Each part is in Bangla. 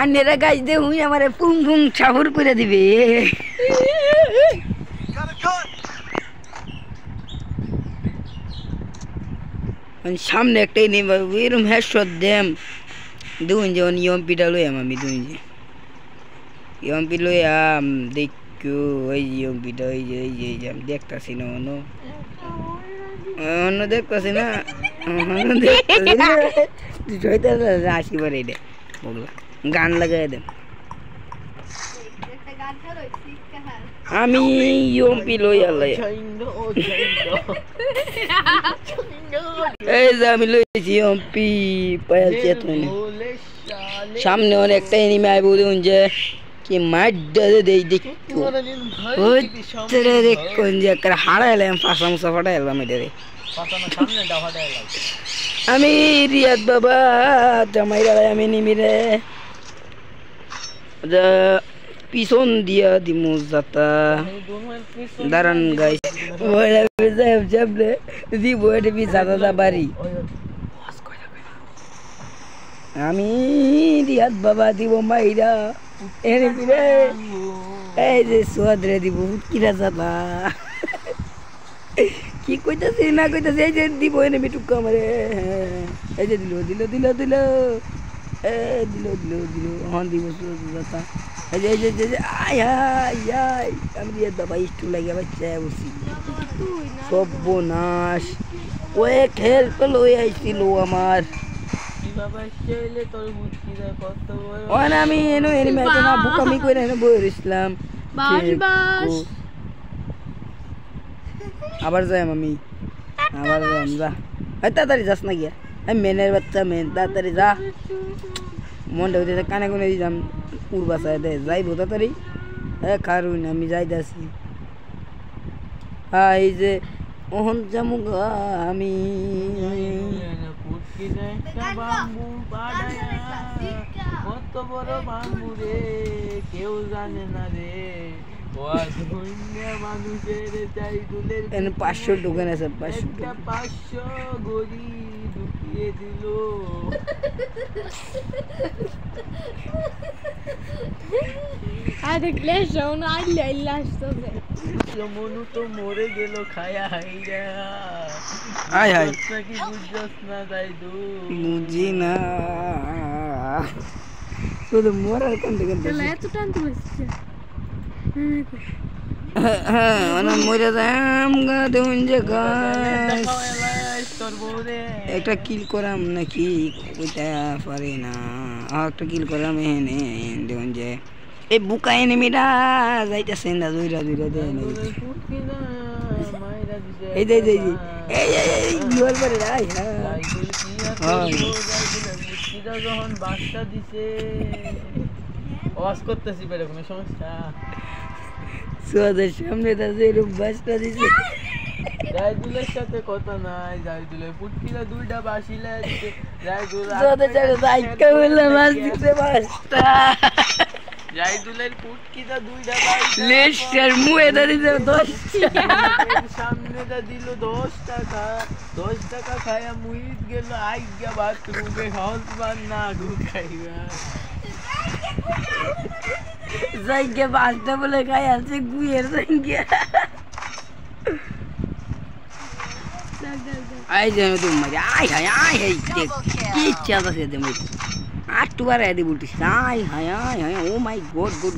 আন্যেরা গাছ দিয়ে হুই আমারে পুং পুং ছাহুর করে দিবে। সামনে একটাই নেই এরম হেডশট দেম দুই যে ইয়ম্পিটা লই আমি দুই যে ইয়ম্পি লই দেখো ওই ইয়ম্পিটা ওই যে আমি দেখতাছি না অন্য দেখতাছি না আসি পরে এটা বললা গান লাগাই দেন আমি ইয়ম্পি লই আল্লাহ এই যে আমি লইছি ইয়ম্পি পায়াল চেতন সামনে অনেকটা এনিমি আইবো দেখুন যে কি মাড্ডা দেই দেখো ওইটারে দেখুন যে একটা হারাইলাম পাশা মুসা ফাটাইলাম এটারে আমি রিয়াদ বাবা জামাইরা আমি নিমিরে পিছন দিয়া দিমু যাতা দাঁড়ান গাইস দিব এটা পিছাতা বাড়ি আমি রিয়াদ বাবা দিব মাইরা এনে রে এই যে সোয়াদরে দিব কিরা যাতা কি কইতাছি না কইতাছি এই যে দিব এনে মিটুক আমারে এই যে দিল হন দিব যাতা এই যে আয় আমি রিয়াদ বাবা স্টুল লাগিয়ে বাচ্চা বসি সর্বনাশ ও এক হেল্প লই আইছিল আমার আমি এনো এনিমি আইতো না বুকামি কইরা এনে বই রইছিলাম আবার যাই আমি যা তাড়াতাড়ি যাস না গিয়া আমি মেনের বাচ্চা মেন তাড়াতাড়ি যা মনটা হইতে কানে কোনে যাম উড়বা চাই দে যাইব তাড়াতাড়ি কারণ আমি যাইতাছি এই যে ওহন জামুগা আমি কত বড় বাম্বু রে কেউ জানে না রে মানুষের চাই দুলের 500 দোকান আছে 500 গড়ি ঢুকিয়ে দিল আরে ক্লেশন আইলে আইলে আসছে মনু তো মরে গেল খায়া হাইরা আয় হাই কি বুঝছস না দাইদু বুঝি না শুধু মরার কোন দিকে এত টানতে বসছে অনা মরে যাম গা দেউন যে গাছ একটা কিল করাম নাকি কইতা পারি না একটা কিল করাম এনে দেউন যে এই বুকা এনিমিটা যাইতাছে না দুইরা দেন এই দে এই ইওর পরে রাই হ্যাঁ যখন বাসটা দিছে ওয়াজ করতেছি বেরে কোনো সমস্যা সোদের সামনে দাদা এরকম বাসটা দিছে জাইদুলের সাথে কথা নাই জাইদুলের পুটকিরা দুইটা বাসিলা দিছে জাইদুল সোদের সাথে যাইকা বলে মাছ দিতে বাসটা জাইদুলের পুটকিটা দুইটা বাসিলা লেশার মুয়ে দা দিছে 10 টাকা সামনে দা দিল 10 টাকা খায়া মুইত গেল আইগা বাথরুমে হসবান না ঢুকাইবা যাইকে বাসটা বলে গায়ে আছে গুয়ের যাইকে আই যে তো মজা আই হাই দেখ কি চাঁদা সে দে মুই আটটু বার আদি বলতিস আই হাই ও মাই গড গুড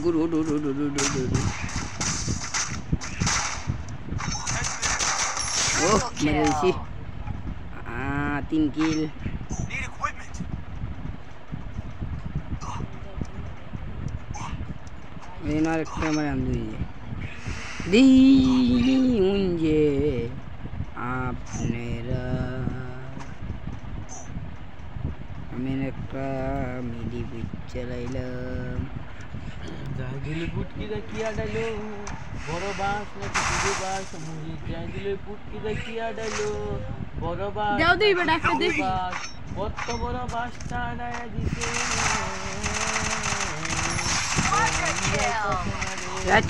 ও মেরেছি 3 কিল Benar kamera ambil di unje apneraameneka midi bichalailam jadile putki da kiya dalo boro baas naki ছোট baas muhi jadile putki da kiya dalo boro baas দাও দেই বেটা একটা দেখি কত বড় বাসটা আড়ায়া দিছে রাত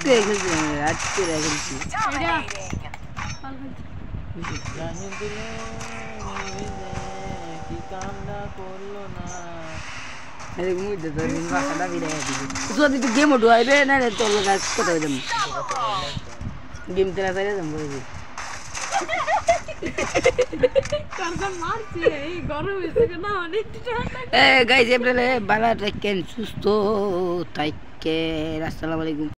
করে গেছি জানি দিলে কি কামনা করলো না এরকম হইতে তো বাসাটা বিদায় দিবি যদি তুই গেম উঠবাইবে না তোর লোক কোথাও যাবো গেম তেরা চাইলে যাবো কারণ মারছি এই গরম হইছে না অনেক ঠান্ডা গাইজ এপ্রিলে বালা থাকেন সুস্থ থাকেন আসসালামু আলাইকুম